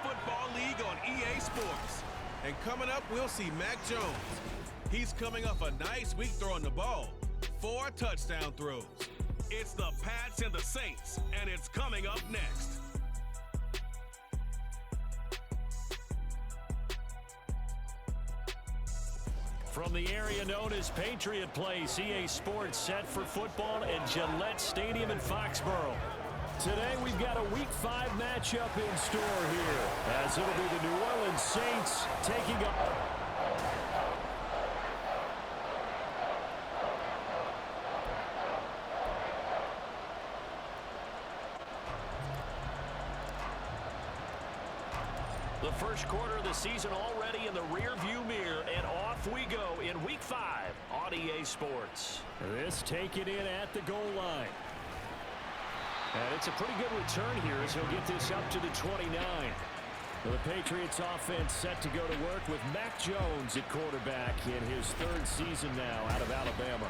Football League on EA Sports. And coming up, we'll see Mac Jones. He's coming off a nice week throwing the ball. 4 touchdown throws. It's the Pats and the Saints, and it's coming up next. From the area known as Patriot Place, EA Sports set for football at Gillette Stadium in Foxborough. Today we've got a Week 5 matchup in store here, as it'll be the New Orleans Saints taking up. The first quarter of the season already in the rearview mirror, and off we go in Week 5 on EA Sports. This taken in at the goal line. And it's a pretty good return here as he'll get this up to the 29. The Patriots offense set to go to work with Mac Jones at quarterback in his 3rd season now out of Alabama.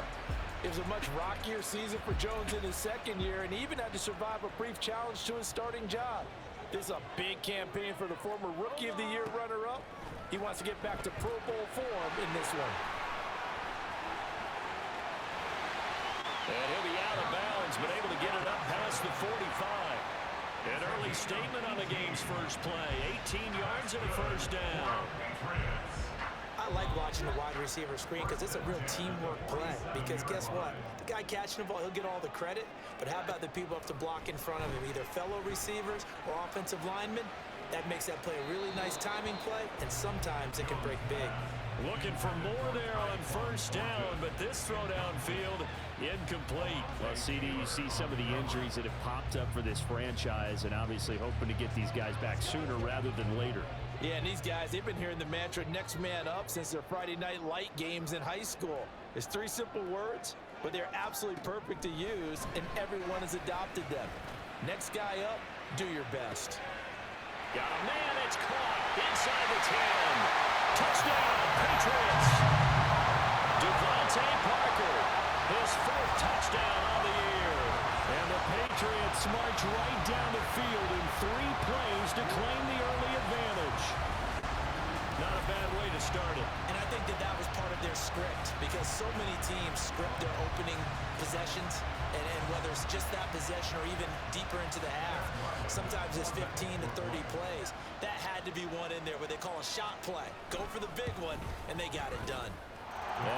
It was a much rockier season for Jones in his 2nd year, and he even had to survive a brief challenge to his starting job. This is a big campaign for the former Rookie of the Year runner-up. He wants to get back to Pro Bowl form in this one. And he'll be out of bounds, but able to get it up past the 45. An early statement on the game's first play. 18 yards and a first down. I like watching the wide receiver screen because it's a real teamwork play. Because guess what? The guy catching the ball, he'll get all the credit. But how about the people up to block in front of him, either fellow receivers or offensive linemen? That makes that play a really nice timing play, and sometimes it can break big. Looking for more there on first down, but this throw downfield incomplete. Well, CD, you see some of the injuries that have popped up for this franchise, and obviously hoping to get these guys back sooner rather than later. Yeah, and these guys, they've been hearing the mantra next man up since their Friday night light games in high school. It's 3 simple words, but they're absolutely perfect to use, and everyone has adopted them. Next guy up, do your best. Got a man, it's caught inside the 10. Touchdown, Patriots. Devontae Parker, his 4th touchdown on the year. And the Patriots march right down the field in 3 plays to claim the early advantage. Not a bad way to start it. And I think that was part of their script, because so many teams script their opening possessions, and whether it's just that possession or even deeper into the half, sometimes it's 15 to 30 plays. That had to be one in there where they call a shot play. Go for the big one, and they got it done.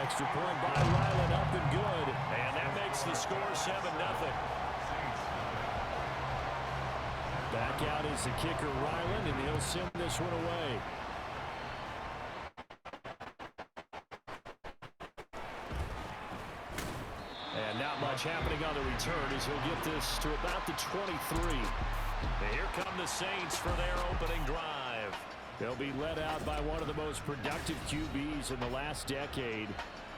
Extra point by Ryland, up and good. And that makes the score 7-0. Back out is the kicker, Ryland, and he'll send this one away. And not much happening on the return as he'll get this to about the 23. And here come the Saints for their opening drive. They'll be led out by one of the most productive QBs in the last decade.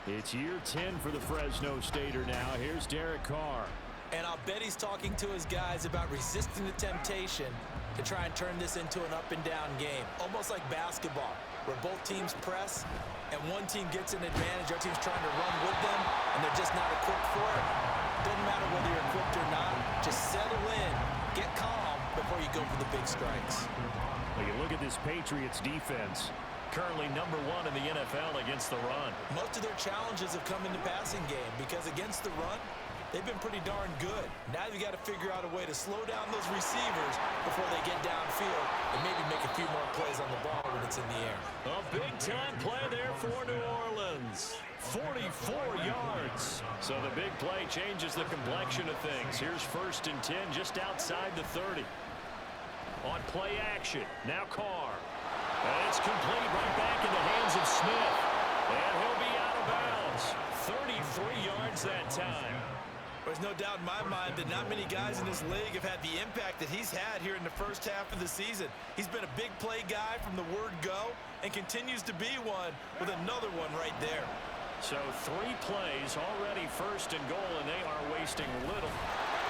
It's year 10 for the Fresno Stater now. Here's Derek Carr. And I'll bet he's talking to his guys about resisting the temptation to try and turn this into an up-and-down game. Almost like basketball, where both teams press, and one team gets an advantage, our team's trying to run with them, and they're just not equipped for it. Doesn't matter whether you're equipped or not. Just settle in, get calm before you go for the big strikes. Well, you look at this Patriots defense. Currently #1 in the NFL against the run. Most of their challenges have come in the passing game because against the run, they've been pretty darn good. Now they've got to figure out a way to slow down those receivers before they get downfield and maybe make a few more plays on the ball when it's in the air. A big-time play there for New Orleans. 44 yards. So the big play changes the complexion of things. Here's 1st and 10 just outside the 30. On play action, now Carr. And it's complete right back in the hands of Smith. And he'll be out of bounds. 33 yards that time. There's no doubt in my mind that not many guys in this league have had the impact that he's had here in the first half of the season. He's been a big play guy from the word go and continues to be one with another one right there. So 3 plays already 1st and goal, and they are wasting little.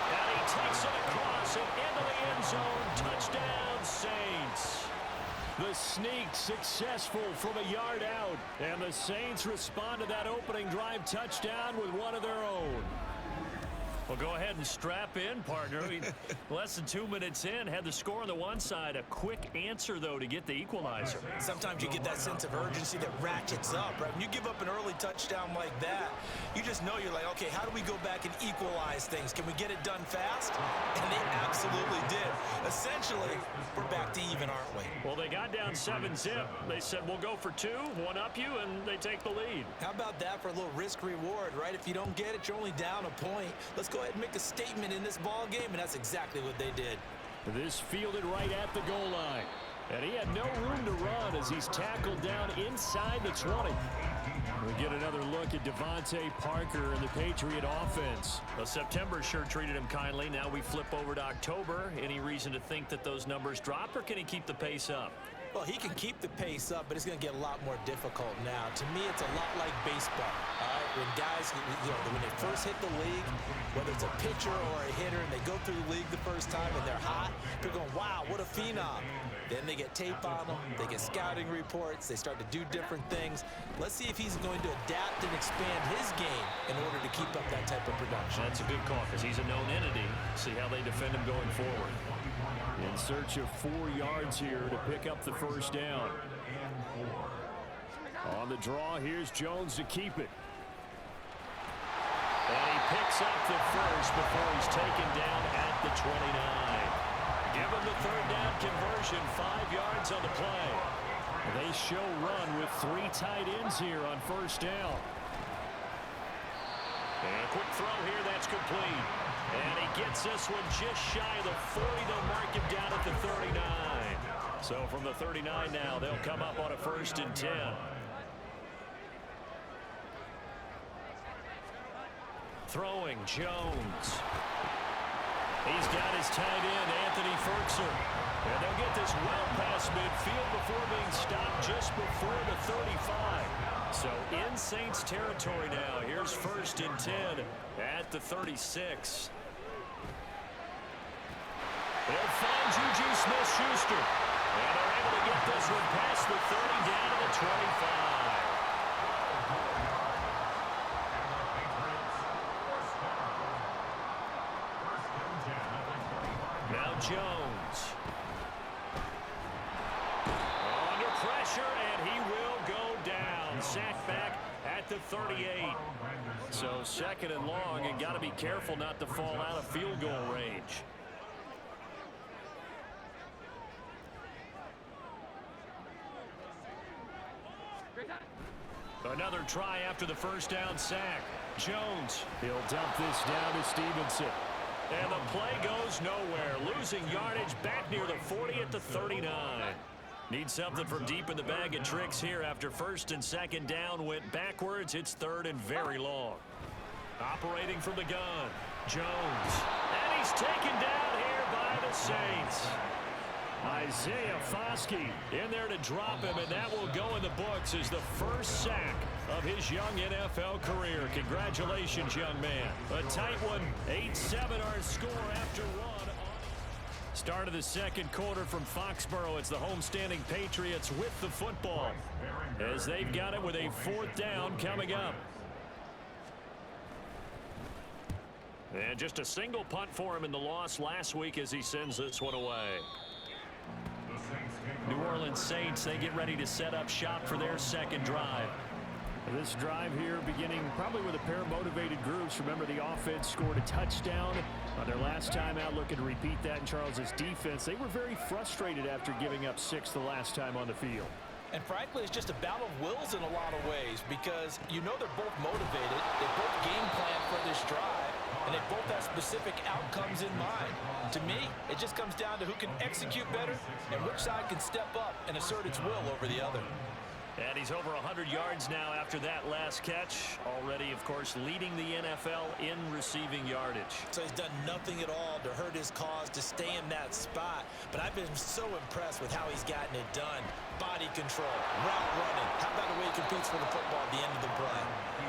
And he takes it across and into the end zone. Touchdown, Saints. The sneak successful from a yard out. And the Saints respond to that opening drive touchdown with one of their own. Well, go ahead and strap in, partner. Less than 2 minutes in, had the score on the one side. A quick answer, though, to get the equalizer. Sometimes you get that sense of urgency that ratchets up, right? When you give up an early touchdown like that, you just know you're like, okay, how do we go back and equalize things? Can we get it done fast? And they absolutely did. Essentially, we're back to even, aren't we? Well, they got down 7-zip. They said, we'll go for 2, one up you, and they take the lead. How about that for a little risk-reward, right? If you don't get it, you're only down a point. Let's go ahead and make a statement in this ball game, and that's exactly what they did. This fielded right at the goal line. And he had no room to run as he's tackled down inside the 20. We get another look at Devontae Parker and the Patriot offense. Well, September sure treated him kindly. Now we flip over to October. Any reason to think that those numbers drop, or can he keep the pace up? Well, he can keep the pace up, but it's going to get a lot more difficult now. To me, it's a lot like baseball. All right, when guys, when they first hit the league, whether it's a pitcher or a hitter, and they go through the league the first time and they're hot, they're going, wow, what a phenom. Then they get tape on them, they get scouting reports, they start to do different things. Let's see if he's going to adapt and expand his game in order to keep up that type of production. That's a good call because he's a known entity. See how they defend him going forward. In search of 4 yards here to pick up the first down. On the draw, here's Jones to keep it. And he picks up the first before he's taken down at the 29. Give him the third down conversion, 5 yards on the play. They show run with 3 tight ends here on first down. And a quick throw here, that's complete. And he gets this one just shy of the 40. They'll mark him down at the 39. So from the 39 now, they'll come up on a 1st and 10. Throwing, Jones. He's got his tight end, Anthony Ferkser. And they'll get this well past midfield before being stopped just before the 35. So in Saints territory now. Here's 1st and 10 at the 36. They'll find Juju Smith-Schuster. And they're able to get this one past the 30 down to the 25. Now Jones. Under pressure, and he will go down. Sacked back at the 38. So 2nd and long, and got to be careful not to fall out of field goal range. Another try after the first down sack. Jones. He'll dump this down to Stevenson. And the play goes nowhere. Losing yardage back near the 40 at the 39. Need something from deep in the bag of tricks here after 1st and 2nd down went backwards. It's 3rd and very long. Operating from the gun. Jones. And he's taken down here by the Saints. Isaiah Foskey in there to drop him, and that will go in the books as the first sack of his young NFL career. Congratulations, young man. A tight one, 8-7 our score after one. Start of the 2nd quarter from Foxborough. It's the homestanding Patriots with the football as they've got it with a 4th down coming up. And just a single punt for him in the loss last week as he sends this one away. New Orleans Saints, they get ready to set up shop for their 2nd drive. This drive here beginning probably with a pair of motivated groups. Remember, the offense scored a touchdown on their last time out, looking to repeat that in Charles's defense. They were very frustrated after giving up 6 the last time on the field. And frankly, it's just a battle of wills in a lot of ways because you know they're both motivated. They both game plan for this drive, and they both have specific outcomes in mind. To me, it just comes down to who can execute better and which side can step up and assert its will over the other. And he's over 100 yards now after that last catch. Already, of course, leading the NFL in receiving yardage. So he's done nothing at all to hurt his cause, to stay in that spot. But I've been so impressed with how he's gotten it done. Body control, route running. How about the way he competes for the football at the end of the play?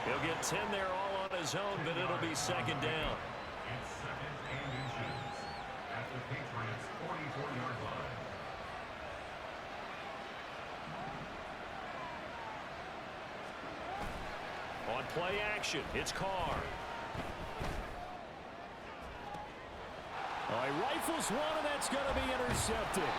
He'll get 10 there all on his own, but it'll be 2nd down. On play action, it's Carr. Rifles one, and that's going to be intercepted.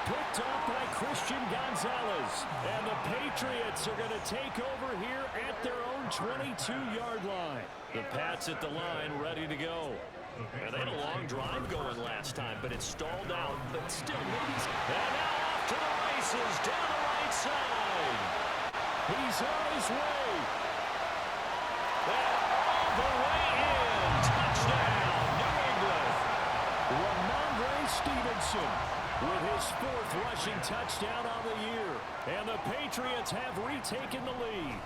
Picked up by Christian Gonzalez. And the Patriots are going to take over here at their own 22-yard line. The Pats at the line, ready to go. And they had a long drive going last time, but it stalled out. But still, maybe. And now off to the races, down the right side. He's on his way. And all the way in. Touchdown, New England. Ramondre Stevenson with his 4th rushing touchdown on the year. And the Patriots have retaken the lead.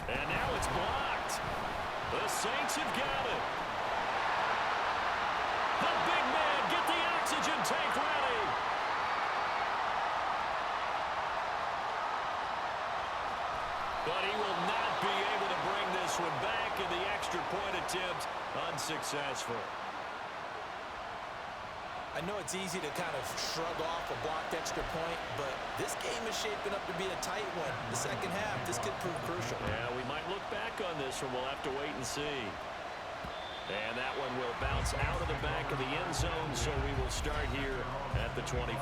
And now it's blocked. The Saints have got it. The big man, get the oxygen tank ready. But he will not be able to bring this one back, and the extra point attempt unsuccessful. I know it's easy to kind of shrug off a blocked extra point, but this game is shaping up to be a tight one. The second half, this could prove crucial. Yeah, we might look back on this one. We'll have to wait and see. And that one will bounce out of the back of the end zone, so we will start here at the 25.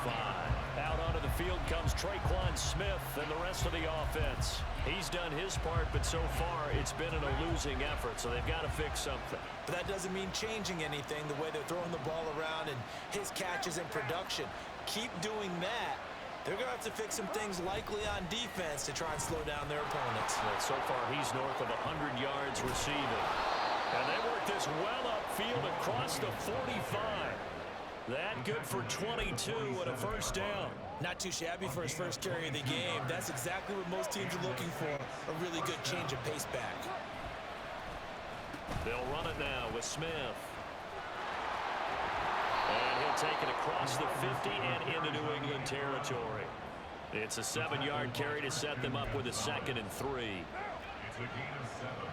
Out onto the field comes Traquan Smith and the rest of the offense. He's done his part, but so far it's been in a losing effort, so they've got to fix something. But that doesn't mean changing anything, the way they're throwing the ball around and his catches and production. Keep doing that. They're going to have to fix some things likely on defense to try and slow down their opponents. And so far he's north of 100 yards receiving. And they work this well upfield across the 45. That good for 22 and a first down. Not too shabby for his first carry of the game. That's exactly what most teams are looking for, a really good change of pace back. They'll run it now with Smith. And he'll take it across the 50 and into New England territory. It's a 7-yard carry to set them up with a 2nd and 3. It's a gain of 7.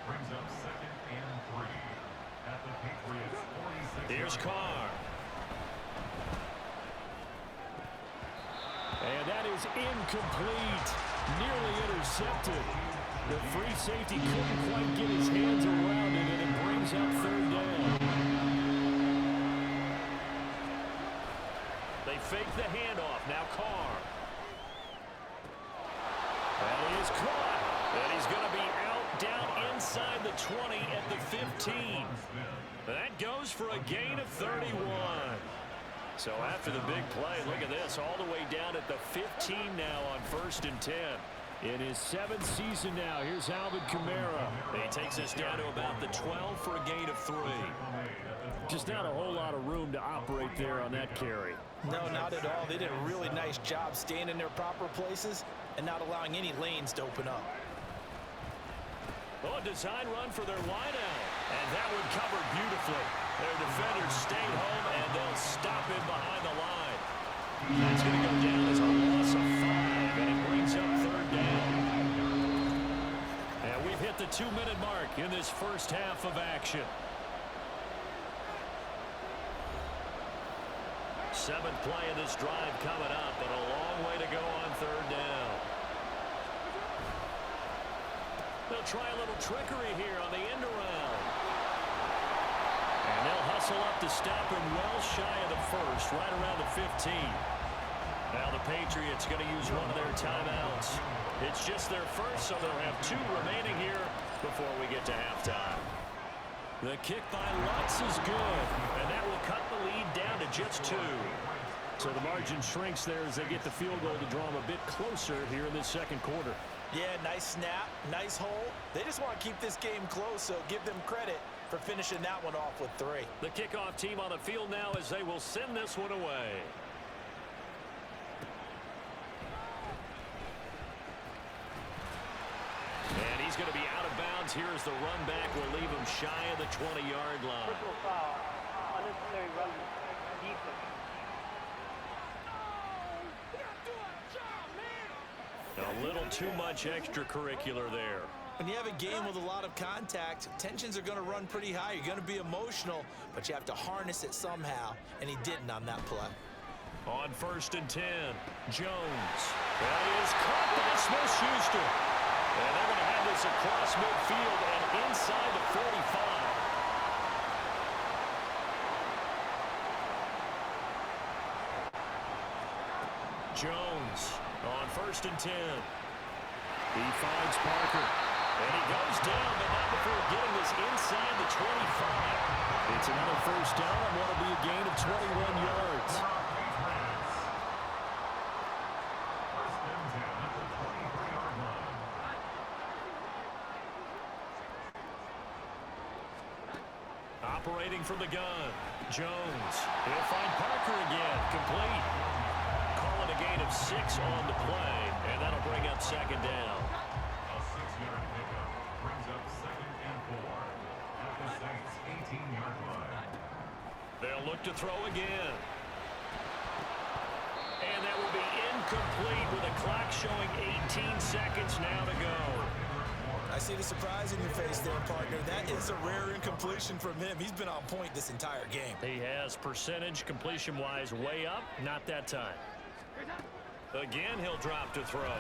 Brings up 2nd and 3 at the Patriots 46. Here's Carr. And that is incomplete. Nearly intercepted. The free safety couldn't quite get his hands around it, and it brings up 3rd down. They fake the handoff. Now Carr. And he is caught. And he's going to be out down inside the 20 at the 15. That goes for a gain of 31. So after the big play, look at this, all the way down at the 15 now on 1st and 10. In his 7th season now, here's Alvin Kamara. He takes us down to about the 12 for a gain of 3. Just not a whole lot of room to operate there on that carry. No, not at all. They did a really nice job staying in their proper places and not allowing any lanes to open up. Oh, a design run for their wideout. And that one covered beautifully. Their defenders stayed home, and they'll stop him behind the line. That's going to go down as a loss of 5, and it brings up 3rd down. And we've hit the 2-minute mark in this first half of action. 7th play of this drive coming up, but a long way to go on 3rd down. They'll try a little trickery here on the end around. And they'll hustle up to stop him well shy of the 1st, right around the 15. Now the Patriots going to use one of their timeouts. It's just their first, so they'll have 2 remaining here before we get to halftime. The kick by Lutz is good, and that will cut the lead down to just 2. So the margin shrinks there as they get the field goal to draw them a bit closer here in this 2nd quarter. Yeah, nice snap, nice hole. They just want to keep this game close, so give them credit for finishing that one off with 3. The kickoff team on the field now as they will send this one away. And he's going to be out of bounds here as the run back will leave him shy of the 20-yard line. Triple foul, unnecessary run defense. A little too much extracurricular there. When you have a game with a lot of contact, tensions are going to run pretty high. You're going to be emotional, but you have to harness it somehow, and he didn't on that play. On 1st and 10, Jones. That is caught by Smith-Schuster. And they're going to have this across midfield and inside the 45. Jones on 1st and 10. He finds Parker. And he goes down, but not before getting this inside the 25. It's another first down and what will be a gain of 21 yards. Operating from the gun, Jones. He'll find Parker again, complete. Call it a gain of 6 on the play, and that'll bring up second down. A 6-yard pickup brings up 2nd and 4 at the Saints' 18-yard line. They'll look to throw again. And that will be incomplete with a clock showing 18 seconds now to go. I see the surprise in your face there, partner. That is a rare incompletion from him. He's been on point this entire game. He has percentage completion-wise way up, not that time. Again, he'll drop to throw.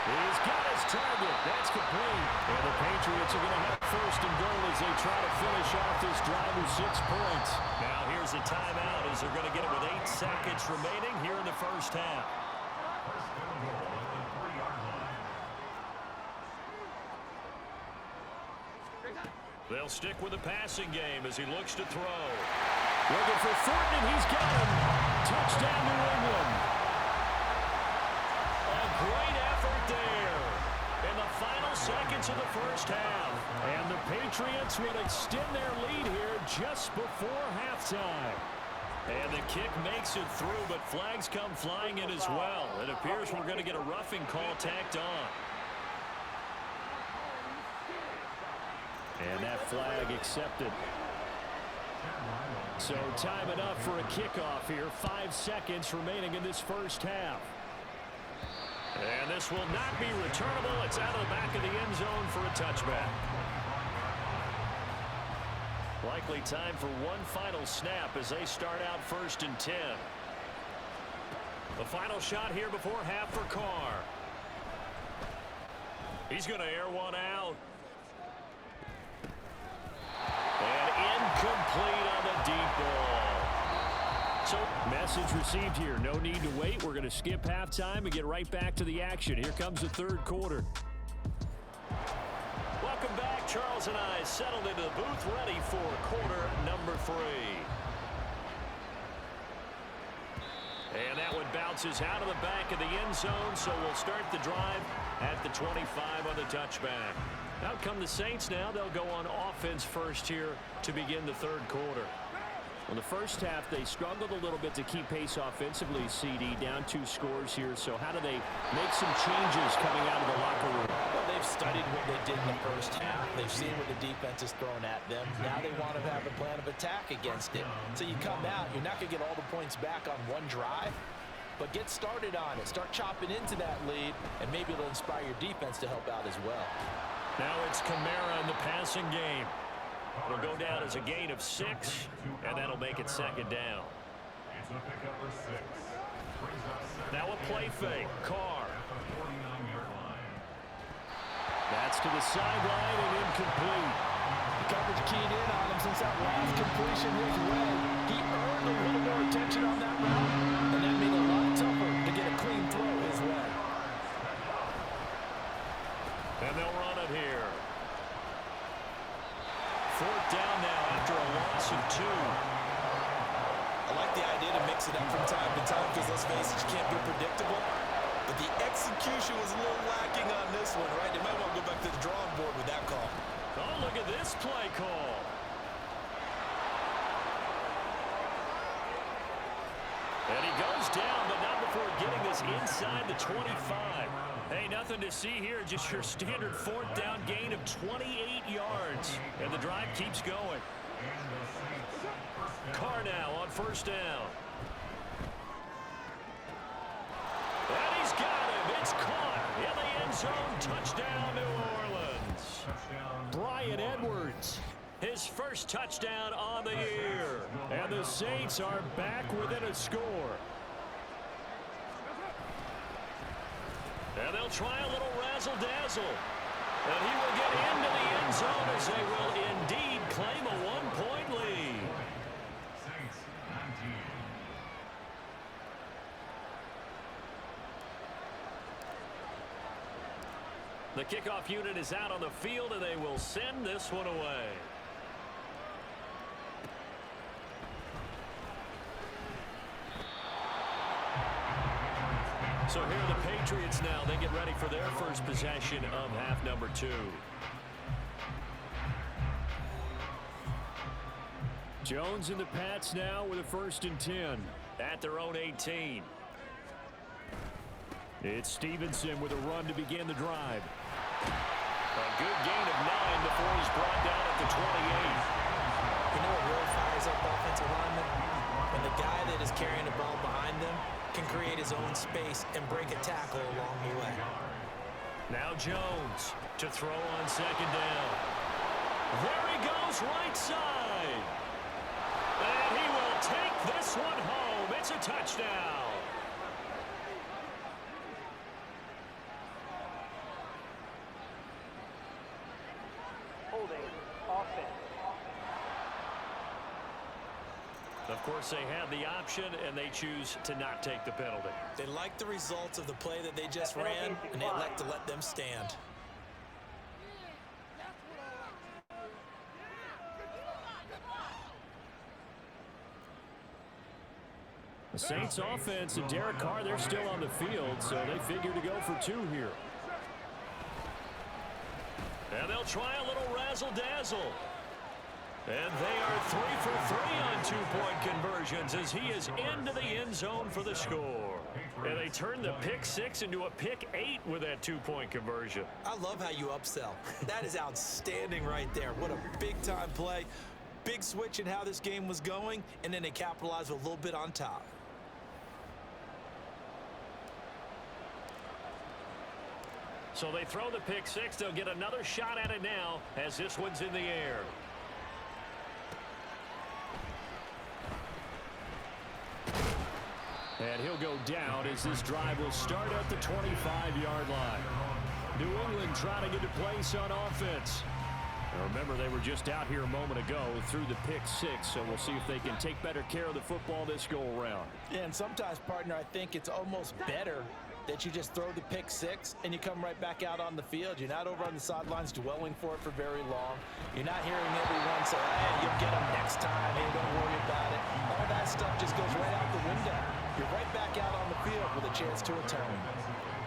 He's got his target. That's complete. And the Patriots are going to have 1st and goal as they try to finish off this drive with 6 points. Now here's a timeout as they're going to get it with 8 seconds remaining here in the first half. First and goal at the 3-yard line. They'll stick with the passing game as he looks to throw. Looking for Thornton, and he's got him. Touchdown, New England. A great effort there in the final seconds of the first half. And the Patriots would extend their lead here just before halftime. And the kick makes it through, but flags come flying in as well. It appears we're going to get a roughing call tacked on. And that flag accepted. So time it up for a kickoff here. 5 seconds remaining in this first half. And this will not be returnable. It's out of the back of the end zone for a touchback. Likely time for one final snap as they start out 1st and 10. The final shot here before half for Carr. He's going to air one out. And incomplete on the deep ball. So, message received here. No need to wait. We're going to skip halftime and get right back to the action. Here comes the third quarter. Welcome back. Charles and I settled into the booth ready for quarter number 3. And that one bounces out of the back of the end zone, so we'll start the drive at the 25 on the touchback. Out come the Saints now. They'll go on offense first here to begin the third quarter. In the first half, they struggled a little bit to keep pace offensively, CD, down 2 scores here. So how do they make some changes coming out of the locker room? Well, they've studied what they did in the first half. They've seen what the defense is throwing at them. Now they want to have a plan of attack against it. So you come out, you're not going to get all the points back on one drive, but get started on it. Start chopping into that lead, and maybe it'll inspire your defense to help out as well. Now it's Kamara in the passing game. It'll go down as a gain of 6, and that'll make it second down. It's a pickup for 6. Brings up 7. Now a play fake. Carr. At the 49-yard line. That's to the sideline and incomplete. The coverage keyed in on him since that last completion his way. He earned a little more attention on that route, and that made it a lot tougher to get a clean throw his way. And they'll run it here. 4th down now after a loss of 2. I like the idea to mix it up from time to time because, let's face it, you can't be predictable. But the execution was a little lacking on this one, right? They might want to go back to the drawing board with that call. Oh, look at this play call. And he goes down, but not before getting this inside the 25. Hey, nothing to see here, just your standard 4th down gain of 28 yards. And the drive keeps going. Carr now on 1st down. And he's got him. It's caught in the end zone. Touchdown, New Orleans. Bryan Edwards, his first touchdown on the year. And the Saints are back within a score. And they'll try a little razzle-dazzle. And he will get into the end zone as they will indeed claim a 1-point lead. Saints 19. The kickoff unit is out on the field, and they will send this one away. So here are the Patriots now. They get ready for their first possession of half number 2. Jones and the Pats now with a 1st and 10 at their own 18. It's Stevenson with a run to begin the drive. A good gain of 9 before he's brought down at the 28. You know what really fires up offensive linemen? When the guy that is carrying the ball behind them can create his own space and break a tackle along the way. Now Jones to throw on 2nd down. There he goes, right side. And he will take this one home. It's a touchdown. Holding offense. Of course, they have the option, and they choose to not take the penalty. They like the results of the play that they just ran, and they elect to let them stand. The Saints offense and Derek Carr, they're still on the field, so they figure to go for 2 here. And they'll try a little razzle-dazzle. And they are 3 for 3 on 2-point conversions as he is into the end zone for the score. And they turn the pick 6 into a pick 8 with that 2-point conversion. I love how you upsell. That is outstanding right there. What a big-time play. Big switch in how this game was going, and then they capitalized with a little bit on top. So they throw the pick 6. They'll get another shot at it now as this one's in the air. And he'll go down as this drive will start at the 25-yard line. New England trying to get to place on offense. Now remember, they were just out here a moment ago through the pick 6, so we'll see if they can take better care of the football this go-around. Yeah, and sometimes, partner, I think it's almost better that you just throw the pick 6 and you come right back out on the field. You're not over on the sidelines dwelling for it for very long. You're not hearing everyone say, hey, you'll get them next time. Hey, don't worry about it. All that stuff just goes right out the window. You're right back out on the field with a chance to atone.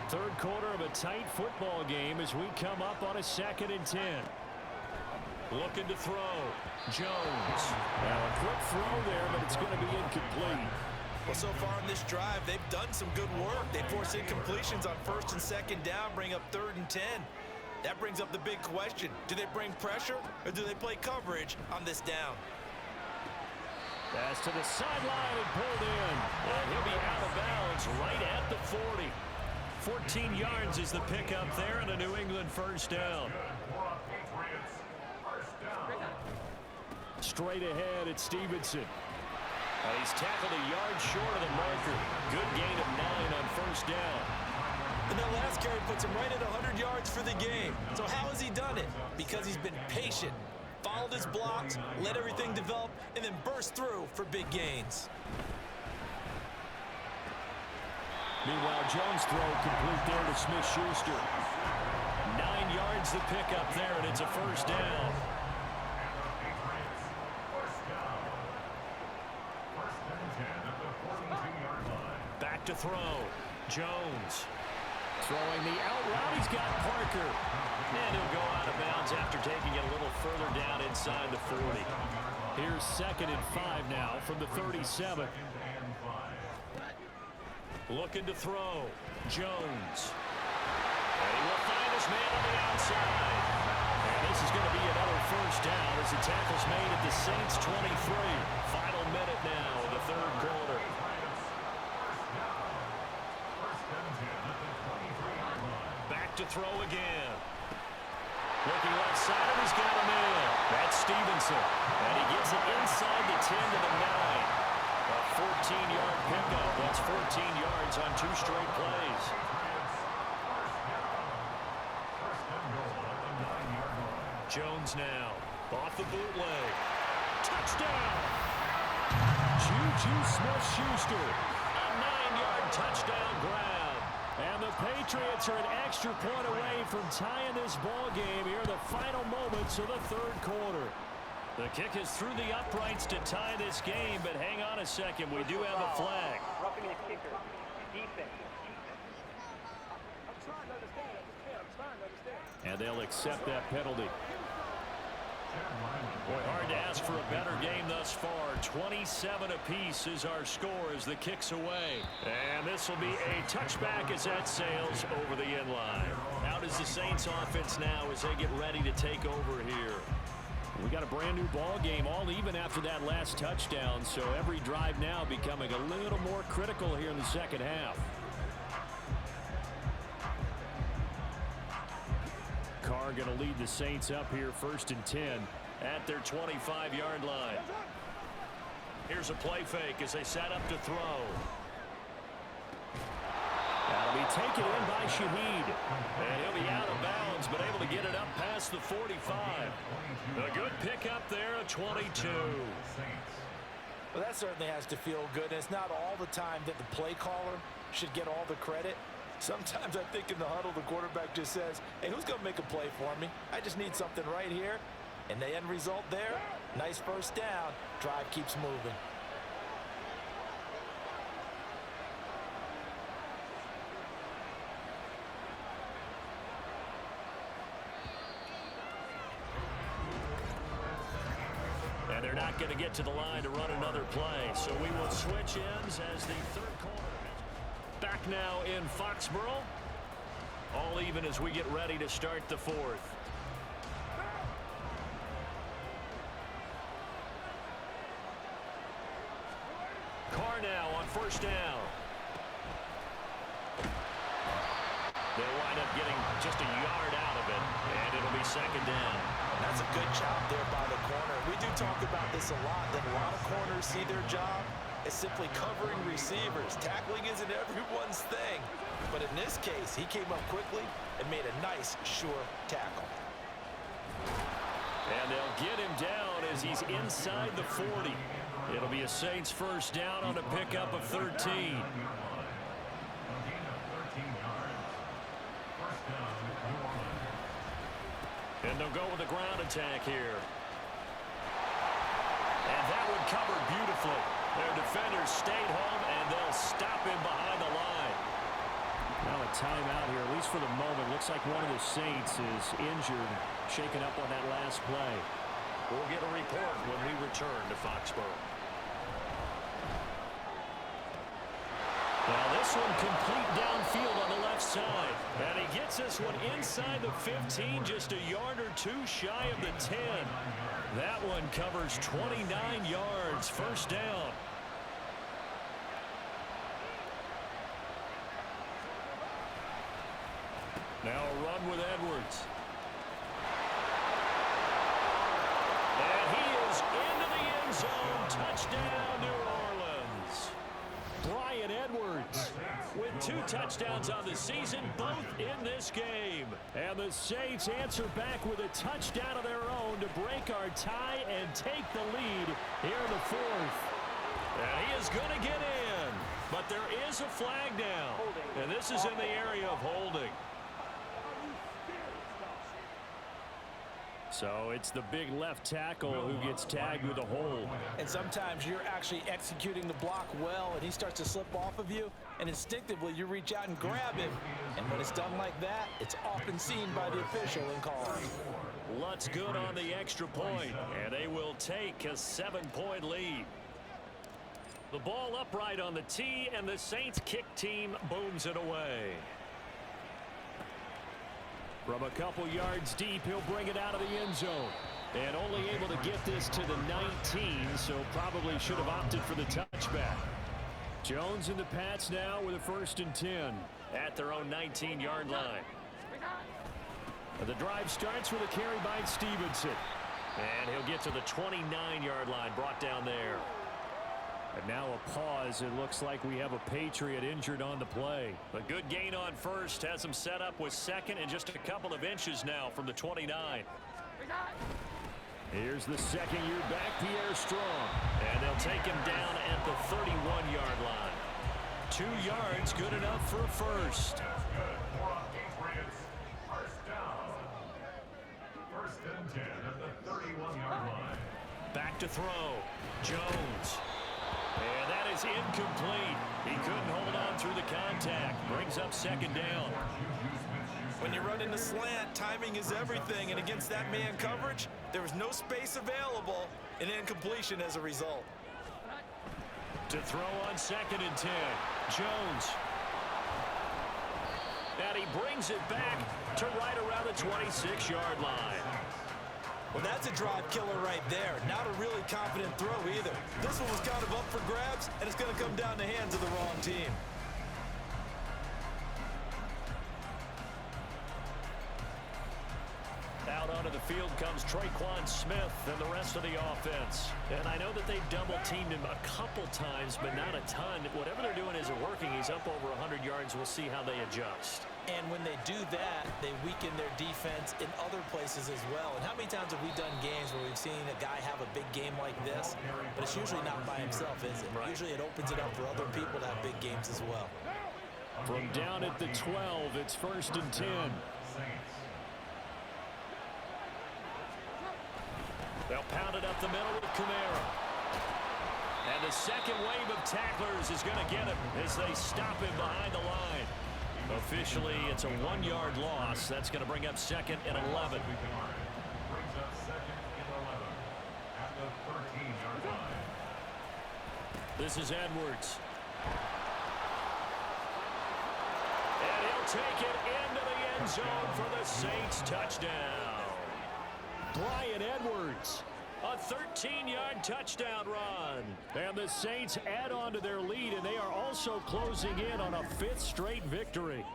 3rd quarter of a tight football game as we come up on a 2nd and 10. Looking to throw. Jones. Now a quick throw there, but it's going to be incomplete. Well, so far in this drive, they've done some good work. They force incompletions on 1st and 2nd down, bring up 3rd and 10. That brings up the big question. Do they bring pressure or do they play coverage on this down? Pass to the sideline and pulled in. And he'll be out of bounds right at the 40. 14 yards is the pickup there and a New England 1st down. Straight ahead, it's Stevenson. He's tackled a yard short of the marker. Good gain of 9 on 1st down. And that last carry puts him right at 100 yards for the game. So how has he done it? Because he's been patient, followed his blocks, let everything develop, and then burst through for big gains. Meanwhile, Jones' throw complete there to Smith-Schuster. 9 yards the pickup there, and it's a 1st down. Back to throw. Jones. Throwing the out route. He's got Parker. And he'll go out of bounds after taking it a little further down inside the 40. Here's 2nd and 5 now from the 37. Looking to throw. Jones. And he will find his man on the outside. And this is going to be another 1st down as the tackle's made at the Saints 23. Final minute now of the 3rd quarter. Back to throw again. Looking left side, and he's got a man. That's Stevenson. And he gets it inside the 10 to the 9. A 14-yard pickup. That's 14 yards on 2 straight plays. Jones now. Off the bootleg. Touchdown! Juju Smith-Schuster. A 9-yard touchdown grab. And the the Patriots are an extra point away from tying this ball game here in the final moments of the third quarter. The kick is through the uprights to tie this game, but hang on a second. We do have a flag. Roughing the kicker. Defense. And they'll accept that penalty. Boy, hard to ask for a better game thus far. 27 apiece is our score as the kick's away. And this will be a touchback as that sails over the end line. How does the Saints offense now as they get ready to take over here? We got a brand new ball game, all even after that last touchdown. So every drive now becoming a little more critical here in the second half. Carr going to lead the Saints up here 1st and 10 at their 25-yard line. Here's a play fake as they set up to throw. That'll be taken in by Shaheed. And he'll be out of bounds, but able to get it up past the 45. A good pickup there, a 22. Well, that certainly has to feel good. And it's not all the time that the play caller should get all the credit. Sometimes I think in the huddle, the quarterback just says, hey, who's going to make a play for me? I just need something right here. And the end result there, nice first down. Drive keeps moving. And they're not going to get to the line to run another play. So we will switch ends as the third quarter. Back now in Foxborough. All even as we get ready to start the fourth. Carr now on first down. They'll wind up getting just a yard out of it, and it'll be second down. That's a good job there by the corner. We do talk about this a lot, that a lot of corners see their job as simply covering receivers. Tackling isn't everyone's thing. But in this case, he came up quickly and made a nice, sure tackle. And they'll get him down as he's inside the 40. It'll be a Saints first down on a pickup of 13. And they'll go with a ground attack here. And that one covered beautifully. Their defenders stayed home, and they'll stop him behind the line. Now a timeout here, at least for the moment. Looks like one of the Saints is injured, shaken up on that last play. We'll get a report when we return to Foxborough. Now this one complete downfield on the left side. And he gets this one inside the 15, just a yard or two shy of the 10. That one covers 29 yards, first down. Now a run with Edwards. And he is into the end zone. Touchdown, New Orleans. Bryan Edwards with 2 touchdowns on the season, both in this game. And the Saints answer back with a touchdown of their own to break our tie and take the lead here in the fourth. And he is going to get in, but there is a flag down. And this is in the area of holding. So it's the big left tackle who gets tagged with a hold. And sometimes you're actually executing the block well, and he starts to slip off of you, and instinctively you reach out and grab him. And when it's done like that, it's often seen by the official and called. Lutz good on the extra point, and they will take a 7-point lead. The ball upright on the tee, and the Saints kick team booms it away. From a couple yards deep, he'll bring it out of the end zone. And only able to get this to the 19, so probably should have opted for the touchback. Jones and the Pats now with a 1st and 10 at their own 19-yard line. The drive starts with a carry by Stevenson. And he'll get to the 29-yard line, brought down there. And now a pause. It looks like we have a Patriot injured on the play. A good gain on first. Has him set up with second and just a couple of inches now from the 29. Here's the second-year back, Pierre Strong. And they'll take him down at the 31-yard line. 2 2 yards, good enough for a first. That's good for a Patriots first down. First and 10 at the 31-yard line. Back to throw. Jones. And that is incomplete. He couldn't hold on through the contact. Brings up second down. When you run in the slant, timing is everything, and against that man coverage, there was no space available, and incompletion as a result. To throw on second and 10. Jones. And he brings it back to right around the 26-yard line. Well, that's a drive killer right there. Not a really confident throw either. This one was kind of up for grabs, and it's going to come down the hands of the wrong team. Out onto the field comes Traquan Smith and the rest of the offense. And I know that they've double-teamed him a couple times, but not a ton. Whatever they're doing isn't working. He's up over 100 yards. We'll see how they adjust. And when they do that, they weaken their defense in other places as well. And how many times have we done games where we've seen a guy have a big game like this, but it's usually not by himself, is it? Right. Usually it opens it up for other people to have big games as well. From down at the 12, it's first and 10. They'll pound it up the middle with Kamara. And the second wave of tacklers is going to get him as they stop him behind the line. Officially, it's a 1-yard loss. That's going to bring up second and 11. Brings up second and 11 at the 13-yard line. This is Edwards. And he'll take it into the end zone for the Saints touchdown. Bryan Edwards. A 13-yard touchdown run. And the Saints add on to their lead, and they are also closing in on a 5th straight victory.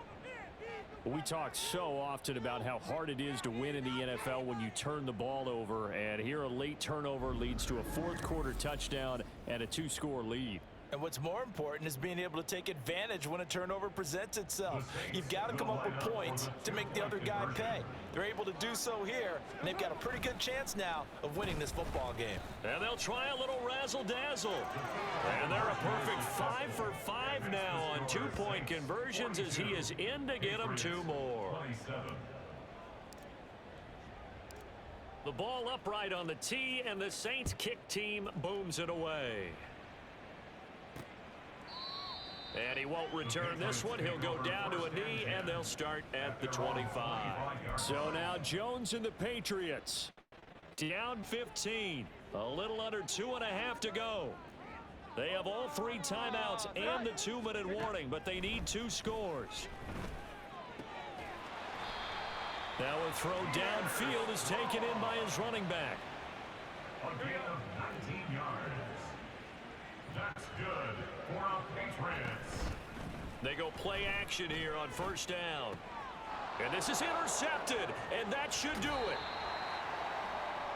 We talk so often about how hard it is to win in the NFL when you turn the ball over, and here a late turnover leads to a 4th-quarter touchdown and a 2-score lead. And what's more important is being able to take advantage when a turnover presents itself. You've got to come up with points to make the other guy pay. They're able to do so here, and they've got a pretty good chance now of winning this football game. And they'll try a little razzle-dazzle. And they're a perfect 5 for 5 now on 2-point conversions as he is in to get them 2 more. The ball upright on the tee, and the Saints kick team booms it away. And he won't return this one. He'll go down to a knee, and they'll start at the 25. So now Jones and the Patriots down 15. A little under 2.5 to go. They have all 3 timeouts and the 2-minute warning, but they need 2 scores. Now a throw downfield is taken in by his running back. A gain of 19 yards. That's good for a Patriots. They go play action here on first down. And this is intercepted, and that should do it.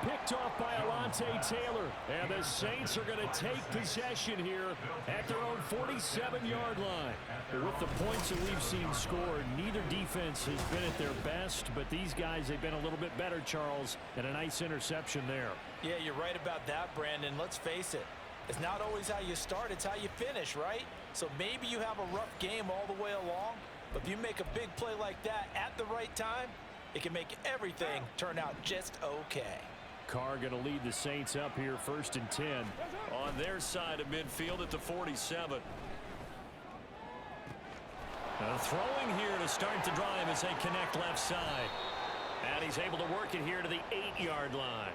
Picked off by Alontae Taylor. And the Saints are going to take possession here at their own 47-yard line. With the points that we've seen scored, neither defense has been at their best, but these guys, they've been a little bit better, Charles, and a nice interception there. Yeah, you're right about that, Brandon. Let's face it. It's not always how you start, it's how you finish, right? So maybe you have a rough game all the way along, but if you make a big play like that at the right time, it can make everything turn out just okay. Carr going to lead the Saints up here first and 10 on their side of midfield at the 47. Throwing here to start the drive as they connect left side. And he's able to work it here to the 8-yard line.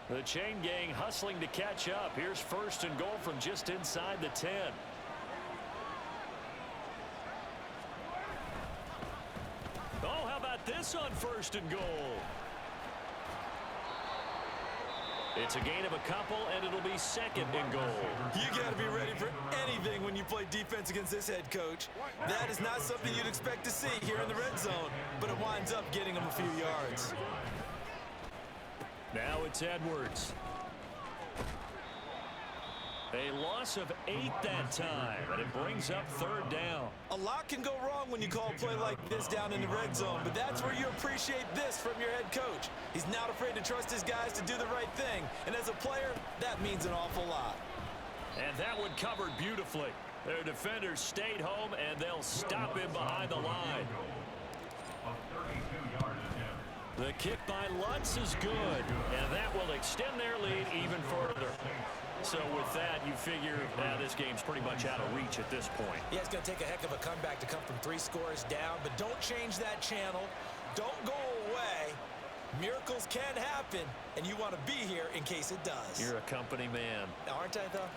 The chain gang hustling to catch up. Here's first and goal from just inside the 10. Oh, how about this on first and goal? It's a gain of a couple, and it'll be second and goal. You got to be ready for anything when you play defense against this head coach. That is not something you'd expect to see here in the red zone, but it winds up getting him a few yards. Now it's Edwards. A loss of 8 that time, and it brings up third down. A lot can go wrong when you call a play like this down in the red zone, but that's where you appreciate this from your head coach. He's not afraid to trust his guys to do the right thing, and as a player, that means an awful lot. And that one covered beautifully. Their defenders stayed home, and they'll stop him behind the line. The kick by Lutz is good, and that will extend their lead even further. So with that, you figure this game's pretty much out of reach at this point. Yeah, it's going to take a heck of a comeback to come from 3 scores down, but don't change that channel. Don't go away. Miracles can happen, and you want to be here in case it does. You're a company man. Aren't I, though?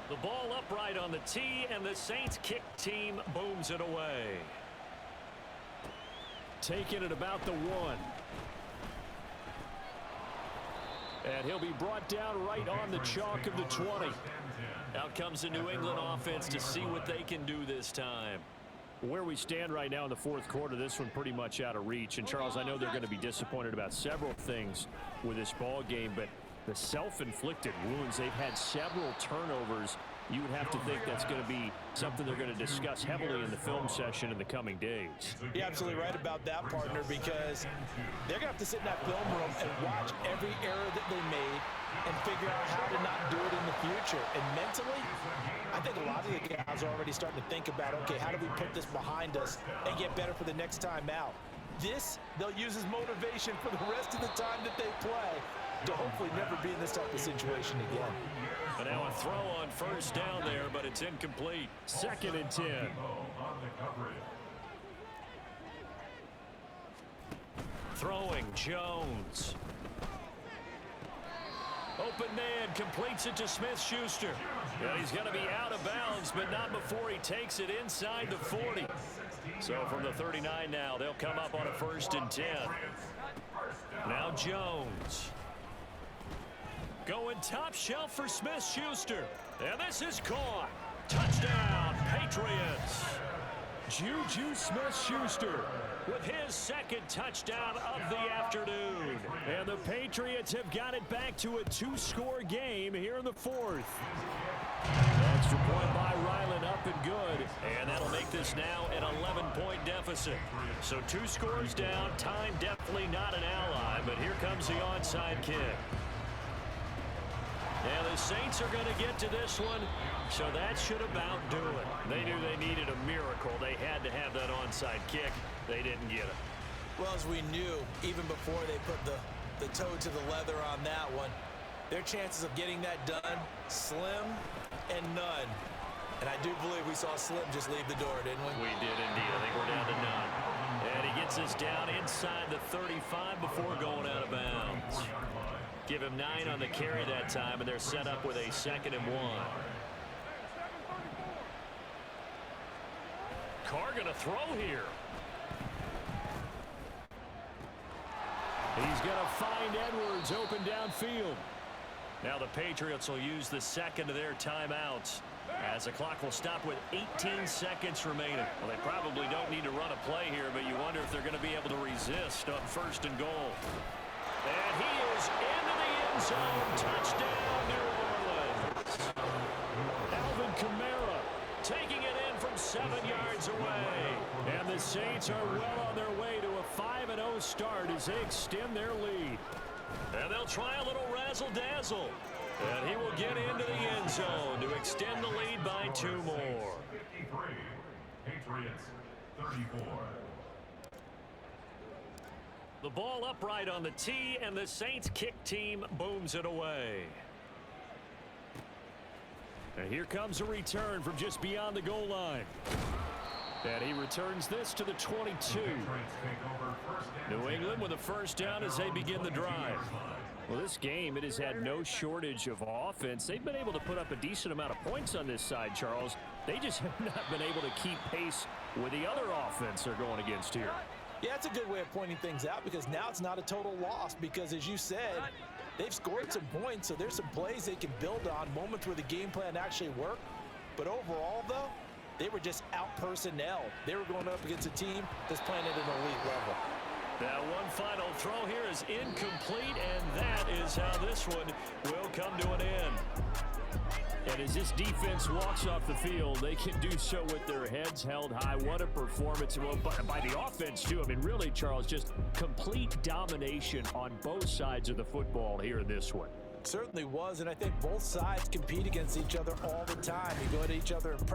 The ball upright on the tee, and the Saints kick team booms it away. Taking it about the 1. And he'll be brought down right on the chalk of the 20. Out comes the New England offense to see what they can do this time. Where we stand right now in the fourth quarter, this one pretty much out of reach. And, Charles, I know they're going to be disappointed about several things with this ball game, but the self-inflicted wounds, they've had several turnovers. You would have to think that's going to be something they're going to discuss heavily in the film session in the coming days. You're absolutely right about that, partner, because they're going to have to sit in that film room and watch every error that they made and figure out how to not do it in the future. And mentally, I think a lot of the guys are already starting to think about, okay, how do we put this behind us and get better for the next time out? This, they'll use as motivation for the rest of the time that they play to hopefully never be in this type of situation again. And now a throw on first down there, but it's incomplete. Second and 10. Throwing Jones. Open man completes it to Smith-Schuster. And he's going to be out of bounds, but not before he takes it inside the 40. So from the 39 now, they'll come up on a first and 10. Now Jones. Going top shelf for Smith-Schuster. And this is caught. Touchdown, Patriots. Juju Smith-Schuster with his second touchdown of the afternoon. And the Patriots have got it back to a 2-score game here in the fourth. Extra point by Ryland up and good. And that'll make this now an 11-point deficit. So 2 scores down. Time definitely not an ally. But here comes the onside kick. Now the Saints are going to get to this one, so that should about do it. They knew they needed a miracle. They had to have that onside kick. They didn't get it. Well, as we knew, even before they put the toe to the leather on that one, their chances of getting that done, slim and none. And I do believe we saw Slim just leave the door, didn't we? We did indeed. I think we're down to none. And he gets us down inside the 35 before going out of bounds. Give him 9 on the carry that time, and they're set up with a 2nd and 1. Carr going to throw here. He's going to find Edwards open downfield. Now the Patriots will use the second of their timeouts as the clock will stop with 18 seconds remaining. Well, they probably don't need to run a play here, but you wonder if they're going to be able to resist on first and goal. And he is into the end zone. Touchdown, New Orleans. Alvin Kamara taking it in from 7 yards away. And the Saints are well on their way to a 5-0 start as they extend their lead. And they'll try a little razzle-dazzle. And he will get into the end zone to extend the lead by 2 more. 53, Patriots 34. The ball upright on the tee, and the Saints kick team booms it away. And here comes a return from just beyond the goal line. And he returns this to the 22. New England with a first down as they begin the drive. Well, this game, it has had no shortage of offense. They've been able to put up a decent amount of points on this side, Charles. They just have not been able to keep pace with the other offense they're going against here. Yeah, it's a good way of pointing things out because now it's not a total loss because, as you said, they've scored some points, so there's some plays they can build on, moments where the game plan actually worked. But overall, though, they were just out-personnel. They were going up against a team that's playing at an elite level. That one final throw here is incomplete, and that is how this one will come to an end. And as this defense walks off the field, they can do so with their heads held high. What a performance by the offense, too. I mean, really, Charles, just complete domination on both sides of the football here in this one. Certainly was, and I think both sides compete against each other all the time. You go at each other in practice.